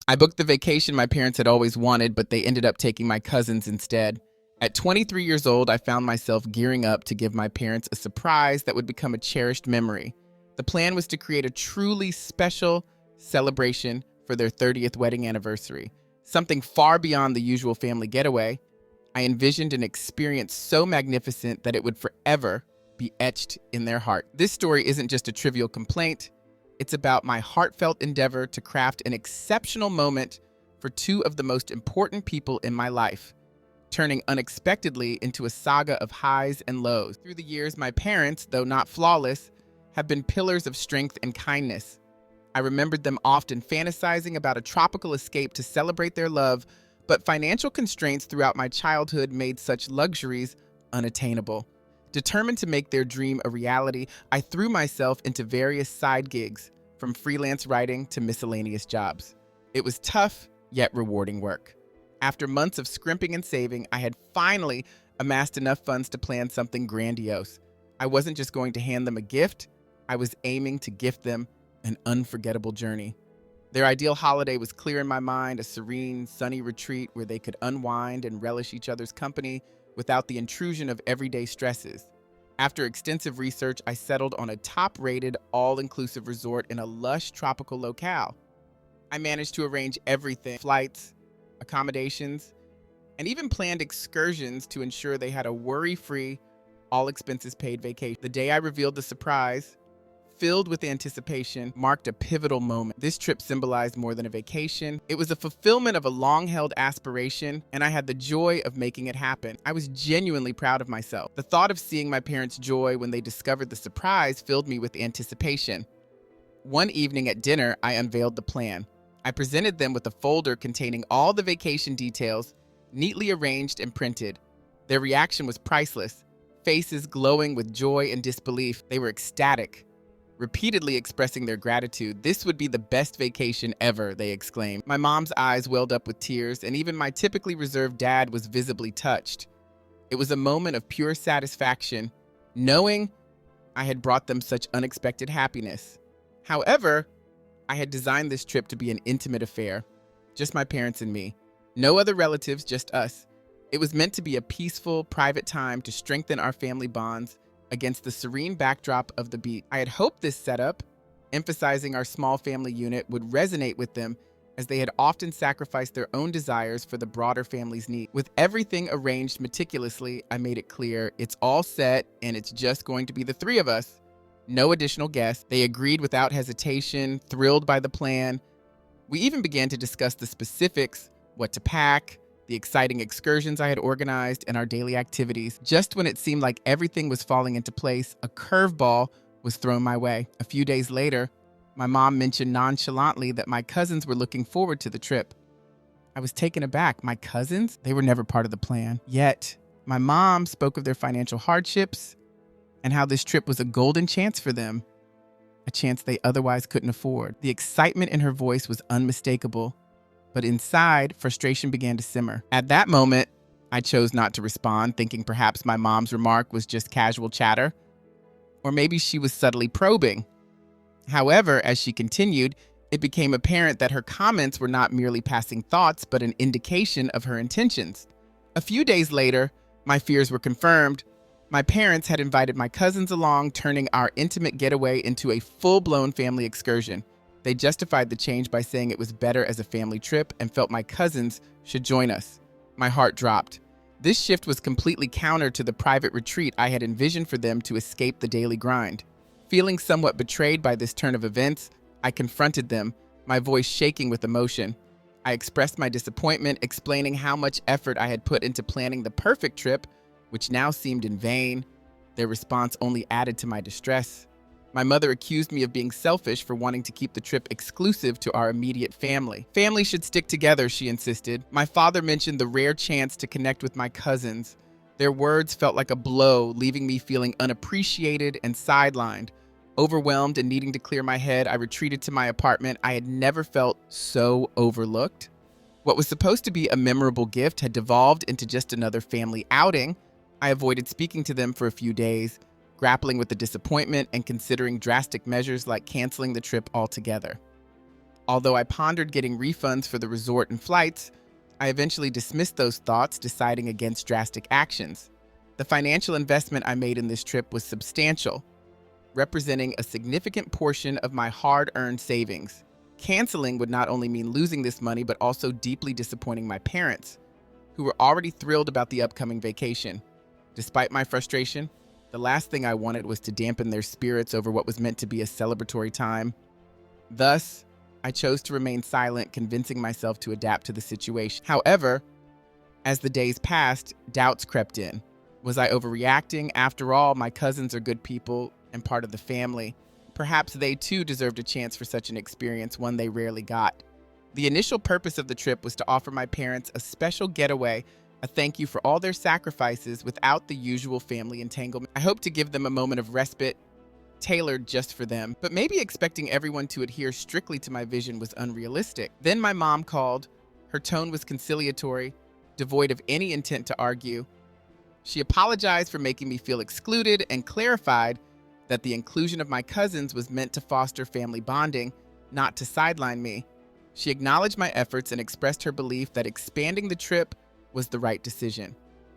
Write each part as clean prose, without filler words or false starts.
I booked the vacation my parents had always wanted, but they ended up taking my cousins instead. At 23 years old, I found myself gearing up to give my parents a surprise that would become a cherished memory. The plan was to create a truly special celebration for their 30th wedding anniversary, something far beyond the usual family getaway. I envisioned an experience so magnificent that it would forever be etched in their heart. This story isn't just a trivial complaint. It's about my heartfelt endeavor to craft an exceptional moment for two of the most important people in my life, turning unexpectedly into a saga of highs and lows. Through the years, my parents, though not flawless, have been pillars of strength and kindness. I remembered them often fantasizing about a tropical escape to celebrate their love, but financial constraints throughout my childhood made such luxuries unattainable. Determined to make their dream a reality, I threw myself into various side gigs, from freelance writing to miscellaneous jobs. It was tough, yet rewarding work. After months of scrimping and saving, I had finally amassed enough funds to plan something grandiose. I wasn't just going to hand them a gift, I was aiming to gift them an unforgettable journey. Their ideal holiday was clear in my mind, a serene, sunny retreat where they could unwind and relish each other's company without the intrusion of everyday stresses. After extensive research, I settled on a top-rated, all-inclusive resort in a lush tropical locale. I managed to arrange everything: flights, accommodations, and even planned excursions to ensure they had a worry-free, all-expenses-paid vacation. The day I revealed the surprise, filled with anticipation, marked a pivotal moment. This trip symbolized more than a vacation. It was a fulfillment of a long-held aspiration, and I had the joy of making it happen. I was genuinely proud of myself. The thought of seeing my parents' joy when they discovered the surprise filled me with anticipation. One evening at dinner, I unveiled the plan. I presented them with a folder containing all the vacation details, neatly arranged and printed. Their reaction was priceless, faces glowing with joy and disbelief. They were ecstatic, repeatedly expressing their gratitude. "This would be the best vacation ever," they exclaimed. My mom's eyes welled up with tears, and even my typically reserved dad was visibly touched. It was a moment of pure satisfaction, knowing I had brought them such unexpected happiness. However, I had designed this trip to be an intimate affair, just my parents and me. No other relatives, just us. It was meant to be a peaceful, private time to strengthen our family bonds against the serene backdrop of the beach. I had hoped this setup, emphasizing our small family unit, would resonate with them, as they had often sacrificed their own desires for the broader family's needs. With everything arranged meticulously, I made it clear it's all set and it's just going to be the three of us. No additional guests. They agreed without hesitation, thrilled by the plan. We even began to discuss the specifics, what to pack, the exciting excursions I had organized, and our daily activities. Just when it seemed like everything was falling into place, a curveball was thrown my way. A few days later, my mom mentioned nonchalantly that my cousins were looking forward to the trip. I was taken aback. My cousins? They were never part of the plan. Yet, my mom spoke of their financial hardships and how this trip was a golden chance for them, a chance they otherwise couldn't afford. The excitement in her voice was unmistakable, but inside, frustration began to simmer. At that moment, I chose not to respond, thinking perhaps my mom's remark was just casual chatter, or maybe she was subtly probing. However, as she continued, it became apparent that her comments were not merely passing thoughts, but an indication of her intentions. A few days later, my fears were confirmed. My parents had invited my cousins along, turning our intimate getaway into a full-blown family excursion. They justified the change by saying it was better as a family trip and felt my cousins should join us. My heart dropped. This shift was completely counter to the private retreat I had envisioned for them to escape the daily grind. Feeling somewhat betrayed by this turn of events, I confronted them, my voice shaking with emotion. I expressed my disappointment, explaining how much effort I had put into planning the perfect trip, which now seemed in vain. Their response only added to my distress. My mother accused me of being selfish for wanting to keep the trip exclusive to our immediate family. Family should stick together, she insisted. My father mentioned the rare chance to connect with my cousins. Their words felt like a blow, leaving me feeling unappreciated and sidelined. Overwhelmed and needing to clear my head, I retreated to my apartment. I had never felt so overlooked. What was supposed to be a memorable gift had devolved into just another family outing. I avoided speaking to them for a few days, grappling with the disappointment and considering drastic measures like canceling the trip altogether. Although I pondered getting refunds for the resort and flights, I eventually dismissed those thoughts, deciding against drastic actions. The financial investment I made in this trip was substantial, representing a significant portion of my hard-earned savings. Canceling would not only mean losing this money, but also deeply disappointing my parents, who were already thrilled about the upcoming vacation. Despite my frustration, the last thing I wanted was to dampen their spirits over what was meant to be a celebratory time. Thus, I chose to remain silent, convincing myself to adapt to the situation. However, as the days passed, doubts crept in. Was I overreacting? After all, my cousins are good people and part of the family. Perhaps they too deserved a chance for such an experience, one they rarely got. The initial purpose of the trip was to offer my parents a special getaway, a thank you for all their sacrifices without the usual family entanglement. I hope to give them a moment of respite, tailored just for them, but maybe expecting everyone to adhere strictly to my vision was unrealistic. Then my mom called. Her tone was conciliatory, devoid of any intent to argue. She apologized for making me feel excluded and clarified that the inclusion of my cousins was meant to foster family bonding, not to sideline me. She acknowledged my efforts and expressed her belief that expanding the trip was the right decision.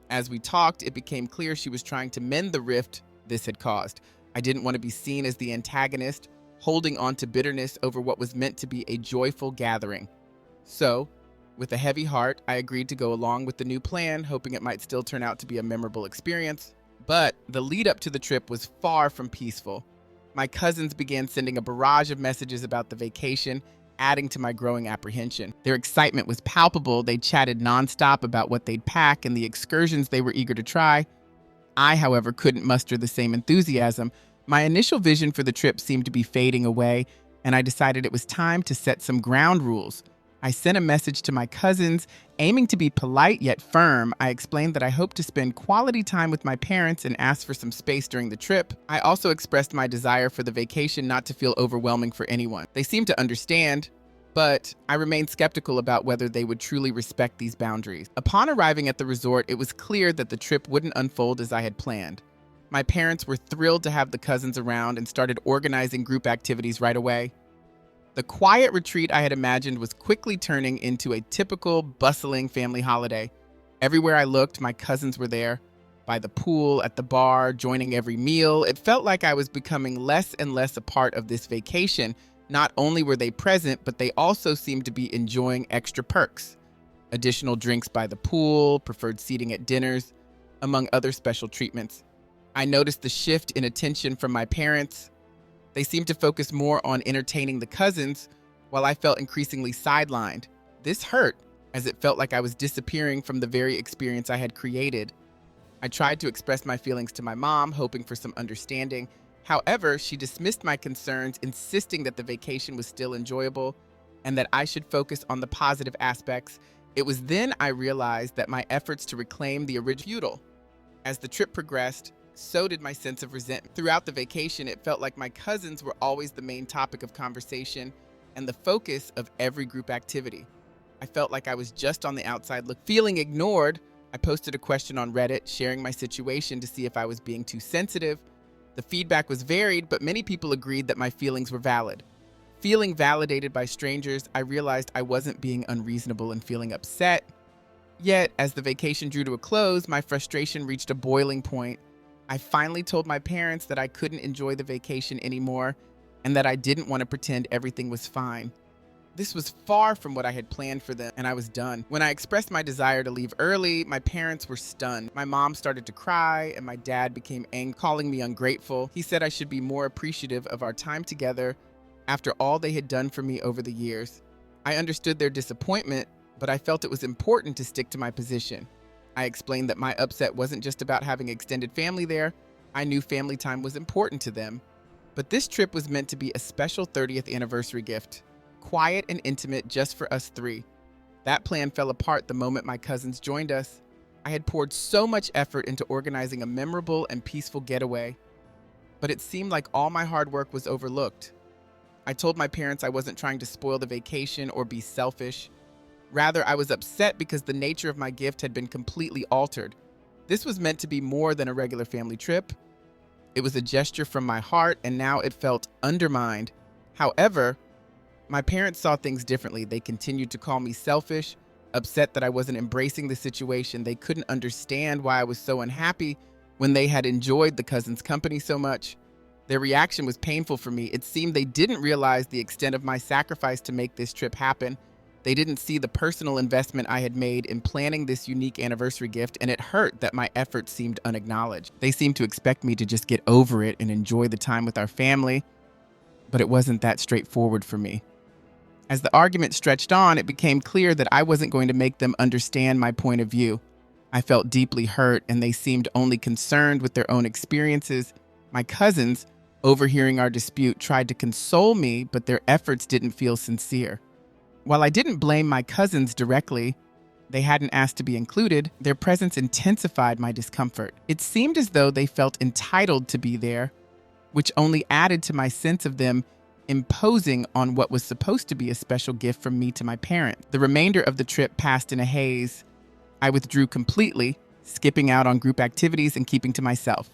As we talked, it became clear she was trying to mend the rift this had caused. I didn't want to be seen as the antagonist, holding on to bitterness over what was meant to be a joyful gathering. So, with a heavy heart, I agreed to go along with the new plan, hoping it might still turn out to be a memorable experience. But the lead up to the trip was far from peaceful. My cousins began sending a barrage of messages about the vacation, adding to my growing apprehension. Their excitement was palpable. They chatted nonstop about what they'd pack and the excursions they were eager to try. I, however, couldn't muster the same enthusiasm. My initial vision for the trip seemed to be fading away, and I decided it was time to set some ground rules. I sent a message to my cousins, aiming to be polite yet firm. I explained that I hoped to spend quality time with my parents and asked for some space during the trip. I also expressed my desire for the vacation not to feel overwhelming for anyone. They seemed to understand, but I remained skeptical about whether they would truly respect these boundaries. Upon arriving at the resort, it was clear that the trip wouldn't unfold as I had planned. My parents were thrilled to have the cousins around and started organizing group activities right away. The quiet retreat I had imagined was quickly turning into a typical, bustling family holiday. Everywhere I looked, my cousins were there, by the pool, at the bar, joining every meal. It felt like I was becoming less and less a part of this vacation. Not only were they present, but they also seemed to be enjoying extra perks. Additional drinks by the pool, preferred seating at dinners, among other special treatments. I noticed the shift in attention from my parents. They seemed to focus more on entertaining the cousins, while I felt increasingly sidelined. This hurt, as it felt like I was disappearing from the very experience I had created. I tried to express my feelings to my mom, hoping for some understanding. However, she dismissed my concerns, insisting that the vacation was still enjoyable and that I should focus on the positive aspects. It was then I realized that my efforts to reclaim the original were futile. As the trip progressed, so did my sense of resentment. Throughout the vacation, it felt like my cousins were always the main topic of conversation and the focus of every group activity. I felt like I was just on the outside feeling ignored. I posted a question on Reddit, sharing my situation to see if I was being too sensitive. The feedback was varied, but many people agreed that my feelings were valid. Feeling validated by strangers, I realized I wasn't being unreasonable and feeling upset. Yet, as the vacation drew to a close, my frustration reached a boiling point. I finally told my parents that I couldn't enjoy the vacation anymore and that I didn't want to pretend everything was fine. This was far from what I had planned for them, and I was done. When I expressed my desire to leave early, my parents were stunned. My mom started to cry, and my dad became angry, calling me ungrateful. He said I should be more appreciative of our time together after all they had done for me over the years. I understood their disappointment, but I felt it was important to stick to my position. I explained that my upset wasn't just about having extended family there. I knew family time was important to them. But this trip was meant to be a special 30th anniversary gift, quiet and intimate just for us three. That plan fell apart the moment my cousins joined us. I had poured so much effort into organizing a memorable and peaceful getaway, but it seemed like all my hard work was overlooked. I told my parents I wasn't trying to spoil the vacation or be selfish. Rather, I was upset because the nature of my gift had been completely altered. This was meant to be more than a regular family trip. It was a gesture from my heart, and now it felt undermined. However, My parents saw things differently. They continued to call me selfish, upset that I wasn't embracing the situation. They couldn't understand why I was so unhappy when they had enjoyed the cousins' company so much. Their reaction was painful for me. It seemed they didn't realize the extent of my sacrifice to make this trip happen. They didn't see the personal investment I had made in planning this unique anniversary gift, and it hurt that my efforts seemed unacknowledged. They seemed to expect me to just get over it and enjoy the time with our family, but it wasn't that straightforward for me. As the argument stretched on, it became clear that I wasn't going to make them understand my point of view. I felt deeply hurt, and they seemed only concerned with their own experiences. My cousins, overhearing our dispute, tried to console me, but their efforts didn't feel sincere. While I didn't blame my cousins directly, they hadn't asked to be included, their presence intensified my discomfort. It seemed as though they felt entitled to be there, which only added to my sense of them imposing on what was supposed to be a special gift from me to my parents. The remainder of the trip passed in a haze. I withdrew completely, skipping out on group activities and keeping to myself.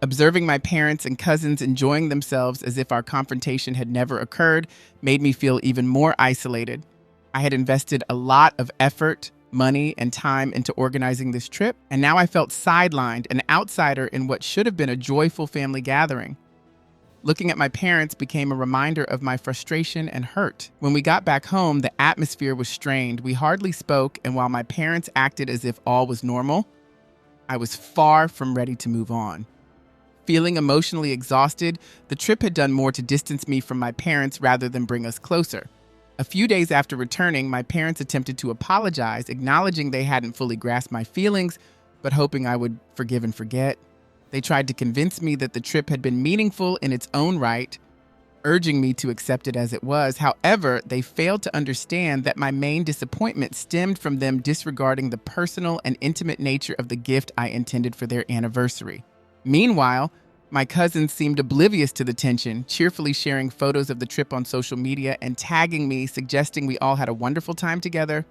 Observing my parents and cousins enjoying themselves as if our confrontation had never occurred made me feel even more isolated. I had invested a lot of effort, money, and time into organizing this trip, and now I felt sidelined, an outsider in what should have been a joyful family gathering. Looking at my parents became a reminder of my frustration and hurt. When we got back home, the atmosphere was strained. We hardly spoke, and while my parents acted as if all was normal, I was far from ready to move on. Feeling emotionally exhausted, the trip had done more to distance me from my parents rather than bring us closer. A few days after returning, my parents attempted to apologize, acknowledging they hadn't fully grasped my feelings, but hoping I would forgive and forget. They tried to convince me that the trip had been meaningful in its own right, urging me to accept it as it was. However, they failed to understand that my main disappointment stemmed from them disregarding the personal and intimate nature of the gift I intended for their anniversary. Meanwhile, my cousins seemed oblivious to the tension, cheerfully sharing photos of the trip on social media and tagging me, suggesting we all had a wonderful time together.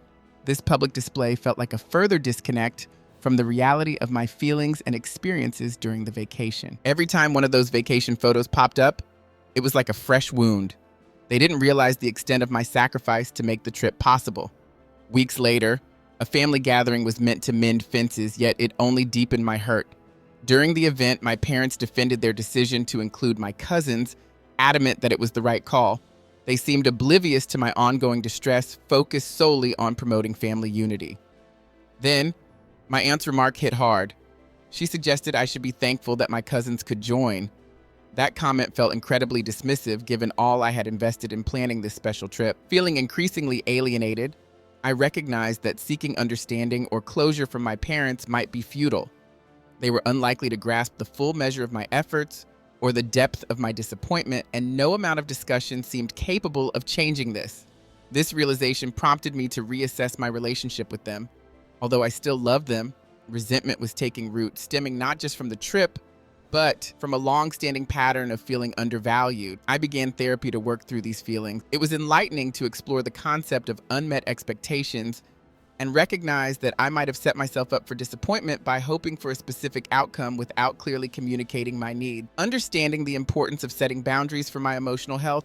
This public display felt like a further disconnect from the reality of my feelings and experiences during the vacation. Every time one of those vacation photos popped up, it was like a fresh wound. They didn't realize the extent of my sacrifice to make the trip possible. Weeks later, a family gathering was meant to mend fences, yet it only deepened my hurt. During the event, my parents defended their decision to include my cousins, adamant that it was the right call. They seemed oblivious to my ongoing distress, focused solely on promoting family unity. Then, my aunt's remark hit hard. She suggested I should be thankful that my cousins could join. That comment felt incredibly dismissive given all I had invested in planning this special trip. Feeling increasingly alienated, I recognized that seeking understanding or closure from my parents might be futile. They were unlikely to grasp the full measure of my efforts or the depth of my disappointment, and no amount of discussion seemed capable of changing this. This realization prompted me to reassess my relationship with them. Although I still loved them, resentment was taking root, stemming not just from the trip, but from a long-standing pattern of feeling undervalued. I began therapy to work through these feelings. It was enlightening to explore the concept of unmet expectations and recognize that I might have set myself up for disappointment by hoping for a specific outcome without clearly communicating my need. Understanding the importance of setting boundaries for my emotional health,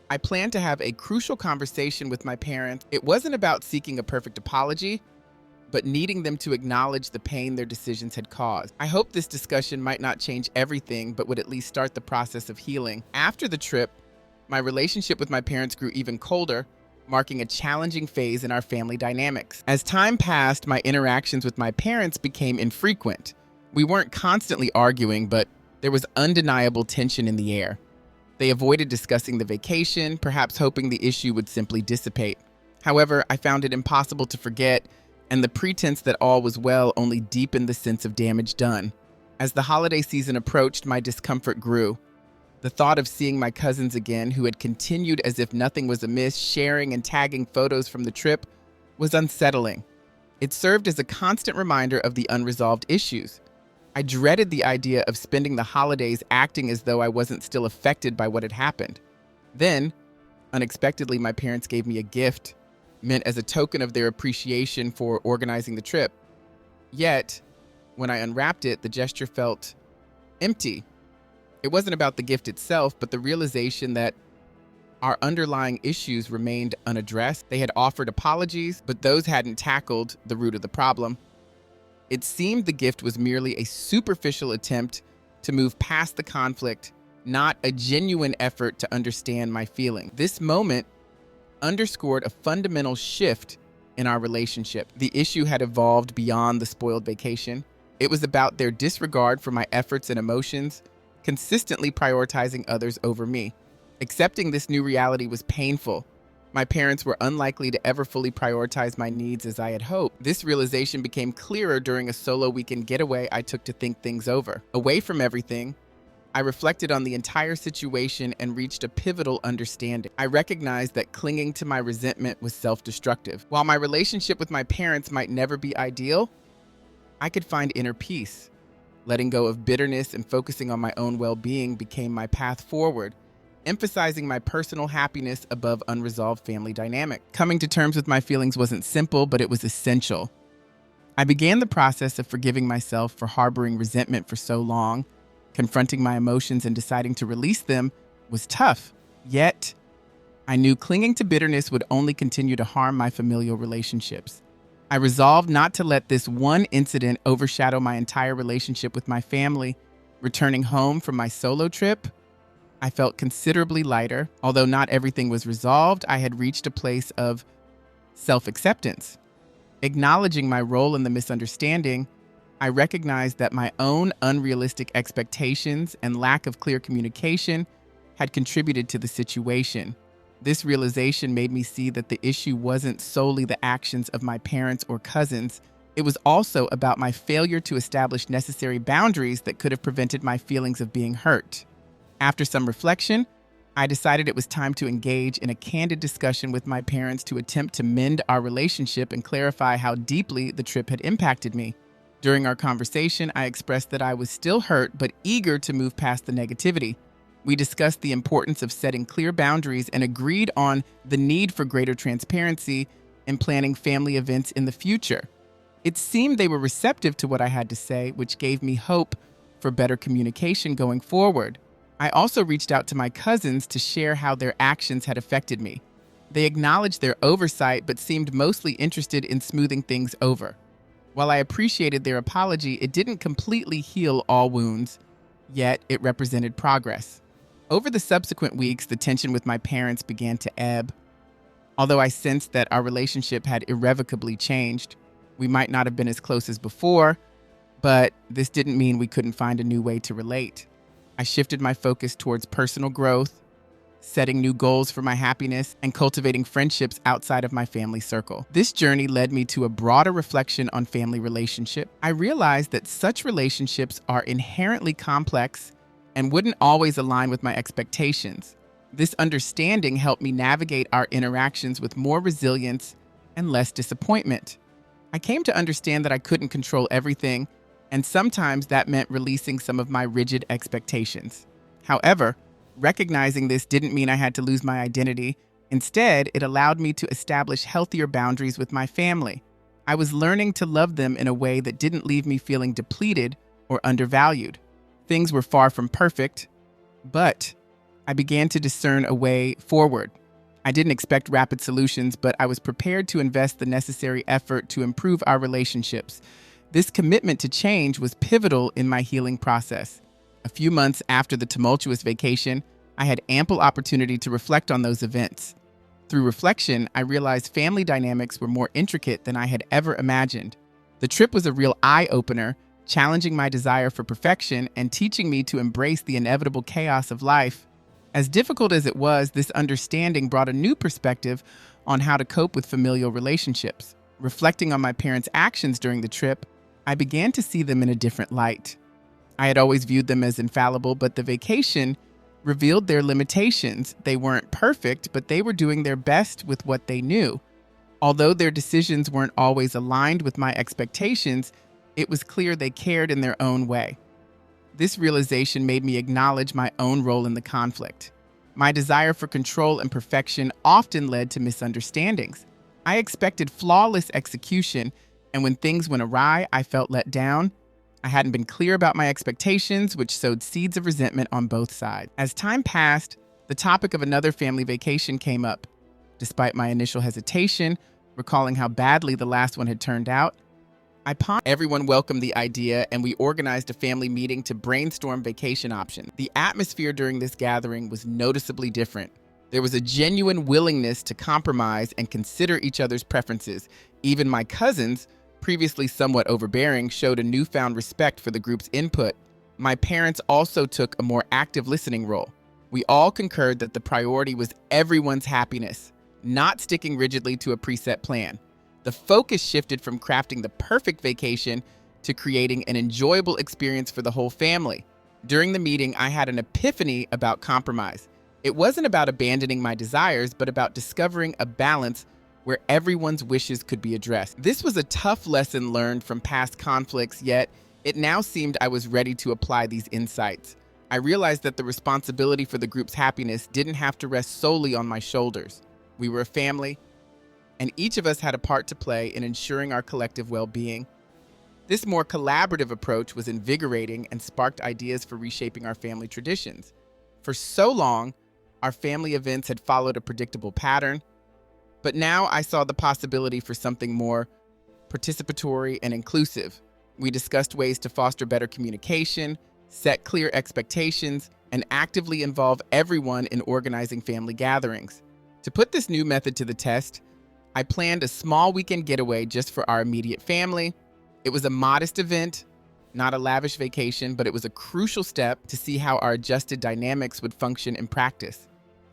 I planned to have a crucial conversation with my parents. It wasn't about seeking a perfect apology, but needing them to acknowledge the pain their decisions had caused. I hope this discussion might not change everything, but would at least start the process of healing. After the trip, my relationship with my parents grew even colder, marking a challenging phase in our family dynamics. As time passed, my interactions with my parents became infrequent. We weren't constantly arguing, but there was undeniable tension in the air. They avoided discussing the vacation, perhaps hoping the issue would simply dissipate. However, I found it impossible to forget, and the pretense that all was well only deepened the sense of damage done. As the holiday season approached, my discomfort grew. The thought of seeing my cousins again, who had continued as if nothing was amiss, sharing and tagging photos from the trip, was unsettling. It served as a constant reminder of the unresolved issues. I dreaded the idea of spending the holidays acting as though I wasn't still affected by what had happened. Then, unexpectedly, my parents gave me a gift, meant as a token of their appreciation for organizing the trip. Yet, when I unwrapped it, the gesture felt empty. It wasn't about the gift itself, but the realization that Our underlying issues remained unaddressed. They had offered apologies, but those hadn't tackled the root of the problem. It seemed the gift was merely a superficial attempt to move past the conflict, not a genuine effort to understand my feeling. This moment underscored a fundamental shift in our relationship. The issue had evolved beyond the spoiled vacation. It was about their disregard for my efforts and emotions, consistently prioritizing others over me. Accepting this new reality was painful. My parents were unlikely to ever fully prioritize my needs as I had hoped. This realization became clearer during a solo weekend getaway I took to think things over. Away from everything, I reflected on the entire situation and reached a pivotal understanding. I recognized that clinging to my resentment was self-destructive. While my relationship with my parents might never be ideal, I could find inner peace. Letting go of bitterness and focusing on my own well-being became my path forward, emphasizing my personal happiness above unresolved family dynamic. Coming to terms with my feelings wasn't simple, but it was essential. I began the process of forgiving myself for harboring resentment for so long. Confronting my emotions and deciding to release them was tough. Yet, I knew clinging to bitterness would only continue to harm my familial relationships. I resolved not to let this one incident overshadow my entire relationship with my family. Returning home from my solo trip, I felt considerably lighter. Although not everything was resolved, I had reached a place of self-acceptance. Acknowledging my role in the misunderstanding, I recognized that my own unrealistic expectations and lack of clear communication had contributed to the situation. This realization made me see that the issue wasn't solely the actions of my parents or cousins. It was also about my failure to establish necessary boundaries that could have prevented my feelings of being hurt. After some reflection, I decided it was time to engage in a candid discussion with my parents to attempt to mend our relationship and clarify how deeply the trip had impacted me. During our conversation, I expressed that I was still hurt but eager to move past the negativity. We discussed the importance of setting clear boundaries and agreed on the need for greater transparency in planning family events in the future. It seemed they were receptive to what I had to say, which gave me hope for better communication going forward. I also reached out to my cousins to share how their actions had affected me. They acknowledged their oversight but seemed mostly interested in smoothing things over. While I appreciated their apology, it didn't completely heal all wounds, yet it represented progress. Over the subsequent weeks, the tension with my parents began to ebb. Although I sensed that our relationship had irrevocably changed, we might not have been as close as before, but this didn't mean we couldn't find a new way to relate. I shifted my focus towards personal growth, setting new goals for my happiness, and cultivating friendships outside of my family circle. This journey led me to a broader reflection on family relationship. I realized that such relationships are inherently complex and wouldn't always align with my expectations. This understanding helped me navigate our interactions with more resilience and less disappointment. I came to understand that I couldn't control everything, and sometimes that meant releasing some of my rigid expectations. However, recognizing this didn't mean I had to lose my identity. Instead, it allowed me to establish healthier boundaries with my family. I was learning to love them in a way that didn't leave me feeling depleted or undervalued. Things were far from perfect, but I began to discern a way forward. I didn't expect rapid solutions, but I was prepared to invest the necessary effort to improve our relationships. This commitment to change was pivotal in my healing process. A few months after the tumultuous vacation, I had ample opportunity to reflect on those events. Through reflection, I realized family dynamics were more intricate than I had ever imagined. The trip was a real eye-opener, challenging my desire for perfection and teaching me to embrace the inevitable chaos of life. As difficult as it was, this understanding brought a new perspective on how to cope with familial relationships. Reflecting on my parents' actions during the trip, I began to see them in a different light. I had always viewed them as infallible, but the vacation revealed their limitations. They weren't perfect, but they were doing their best with what they knew. Although their decisions weren't always aligned with my expectations, it was clear they cared in their own way. This realization made me acknowledge my own role in the conflict. My desire for control and perfection often led to misunderstandings. I expected flawless execution, and when things went awry, I felt let down. I hadn't been clear about my expectations, which sowed seeds of resentment on both sides. As time passed, The topic of another family vacation came up. Despite my initial hesitation, recalling how badly the last one had turned out, everyone welcomed the idea and we organized a family meeting to brainstorm vacation options. The atmosphere during this gathering was noticeably different. There was a genuine willingness to compromise and consider each other's preferences. Even my cousins, previously somewhat overbearing, showed a newfound respect for the group's input. My parents also took a more active listening role. We all concurred that the priority was everyone's happiness, not sticking rigidly to a preset plan. The focus shifted from crafting the perfect vacation to creating an enjoyable experience for the whole family. During the meeting, I had an epiphany about compromise. It wasn't about abandoning my desires, but about discovering a balance where everyone's wishes could be addressed. This was a tough lesson learned from past conflicts, yet it now seemed I was ready to apply these insights. I realized that the responsibility for the group's happiness didn't have to rest solely on my shoulders. We were a family, and each of us had a part to play in ensuring our collective well-being. This more collaborative approach was invigorating and sparked ideas for reshaping our family traditions. For so long, our family events had followed a predictable pattern, but now I saw the possibility for something more participatory and inclusive. We discussed ways to foster better communication, set clear expectations, and actively involve everyone in organizing family gatherings. To put this new method to the test, I planned a small weekend getaway just for our immediate family. It was a modest event, not a lavish vacation, but it was a crucial step to see how our adjusted dynamics would function in practice.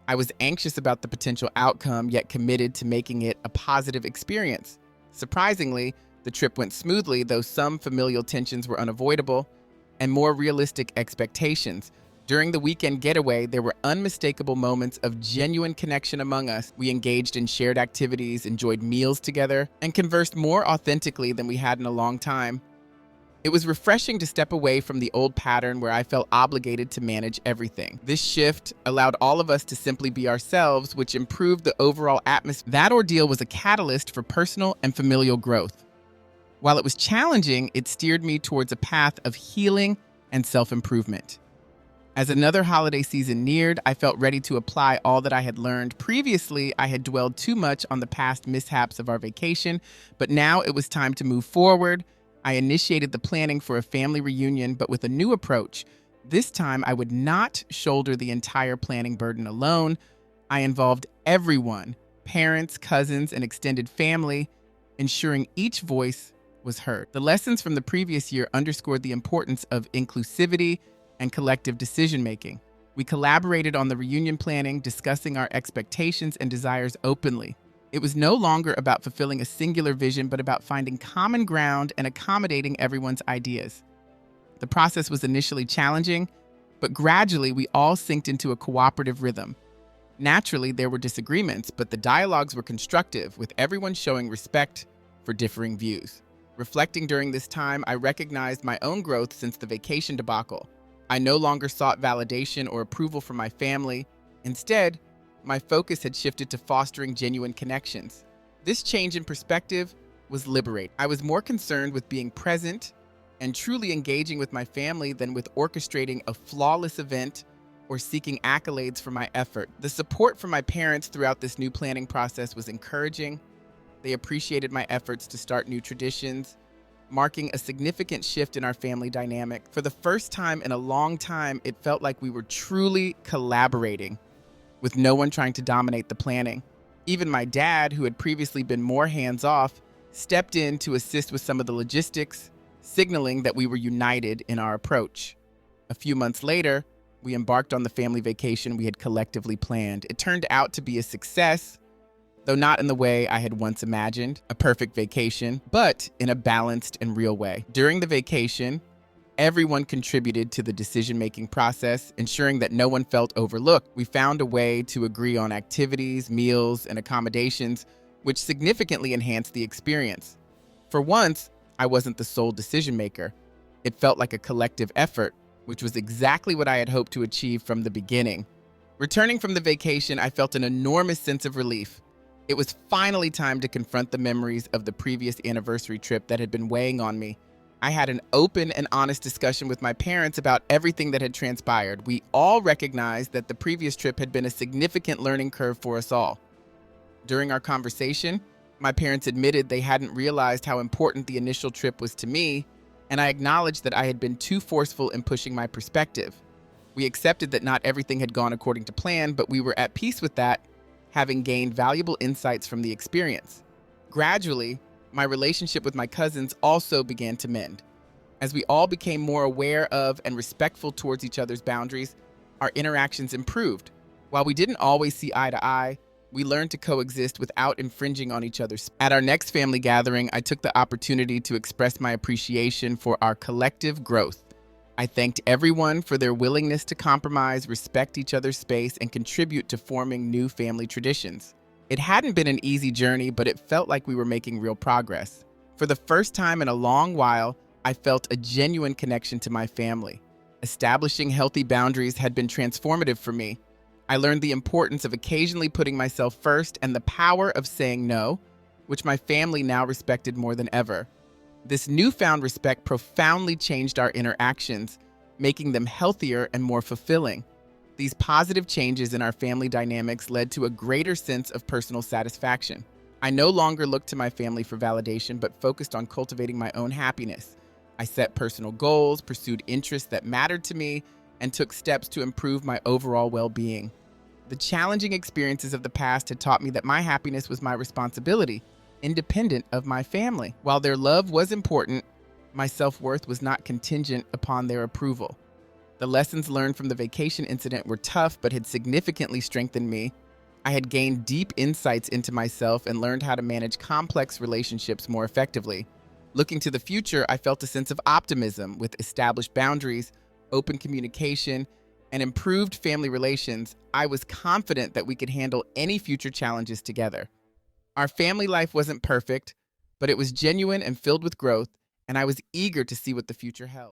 I was anxious about the potential outcome, yet committed to making it a positive experience. Surprisingly, the trip went smoothly, though some familial tensions were unavoidable and more realistic expectations. During the weekend getaway, there were unmistakable moments of genuine connection among us. We engaged in shared activities, enjoyed meals together, and conversed more authentically than we had in a long time. It was refreshing to step away from the old pattern where I felt obligated to manage everything. This shift allowed all of us to simply be ourselves, which improved the overall atmosphere. That ordeal was a catalyst for personal and familial growth. While it was challenging, it steered me towards a path of healing and self-improvement. As another holiday season neared, I felt ready to apply all that I had learned. Previously, I had dwelled too much on the past mishaps of our vacation, but now it was time to move forward. I initiated the planning for a family reunion, but with a new approach. This time, I would not shoulder the entire planning burden alone. I involved everyone, parents, cousins, and extended family, ensuring each voice was heard. The lessons from the previous year underscored the importance of inclusivity and collective decision-making. We collaborated on the reunion planning, discussing our expectations and desires openly. It was no longer about fulfilling a singular vision, but about finding common ground and accommodating everyone's ideas. The process was initially challenging, but gradually we all synced into a cooperative rhythm. Naturally, there were disagreements, but the dialogues were constructive, with everyone showing respect for differing views. Reflecting during this time, I recognized my own growth since the vacation debacle. I no longer sought validation or approval from my family. Instead, my focus had shifted to fostering genuine connections. This change in perspective was liberating. I was more concerned with being present and truly engaging with my family than with orchestrating a flawless event or seeking accolades for my effort. The support from my parents throughout this new planning process was encouraging. They appreciated my efforts to start new traditions, marking a significant shift in our family dynamic. For the first time in a long time, it felt like we were truly collaborating, with no one trying to dominate the planning. Even my dad, who had previously been more hands-off, stepped in to assist with some of the logistics, signaling that we were united in our approach. A few months later, we embarked on the family vacation we had collectively planned. It turned out to be a success, though not in the way I had once imagined, a perfect vacation, but in a balanced and real way. During the vacation, everyone contributed to the decision-making process, ensuring that no one felt overlooked. We found a way to agree on activities, meals, and accommodations, which significantly enhanced the experience. For once, I wasn't the sole decision-maker. It felt like a collective effort, which was exactly what I had hoped to achieve from the beginning. Returning from the vacation, I felt an enormous sense of relief. It was finally time to confront the memories of the previous anniversary trip that had been weighing on me. I had an open and honest discussion with my parents about everything that had transpired. We all recognized that the previous trip had been a significant learning curve for us all. During our conversation, my parents admitted they hadn't realized how important the initial trip was to me, and I acknowledged that I had been too forceful in pushing my perspective. We accepted that not everything had gone according to plan, but we were at peace with that, having gained valuable insights from the experience. Gradually, my relationship with my cousins also began to mend. As we all became more aware of and respectful towards each other's boundaries, our interactions improved. While we didn't always see eye to eye, we learned to coexist without infringing on each other's. At our next family gathering, I took the opportunity to express my appreciation for our collective growth. I thanked everyone for their willingness to compromise, respect each other's space, and contribute to forming new family traditions. It hadn't been an easy journey, but it felt like we were making real progress. For the first time in a long while, I felt a genuine connection to my family. Establishing healthy boundaries had been transformative for me. I learned the importance of occasionally putting myself first and the power of saying no, which my family now respected more than ever. This newfound respect profoundly changed our interactions, making them healthier and more fulfilling. These positive changes in our family dynamics led to a greater sense of personal satisfaction. I no longer looked to my family for validation, but focused on cultivating my own happiness. I set personal goals, pursued interests that mattered to me, and took steps to improve my overall well-being. The challenging experiences of the past had taught me that my happiness was my responsibility, independent of my family. While their love was important, my self-worth was not contingent upon their approval. The lessons learned from the vacation incident were tough, but had significantly strengthened me. I had gained deep insights into myself and learned how to manage complex relationships more effectively. Looking to the future, I felt a sense of optimism. With established boundaries, open communication, and improved family relations, I was confident that we could handle any future challenges together. Our family life wasn't perfect, but it was genuine and filled with growth, and I was eager to see what the future held.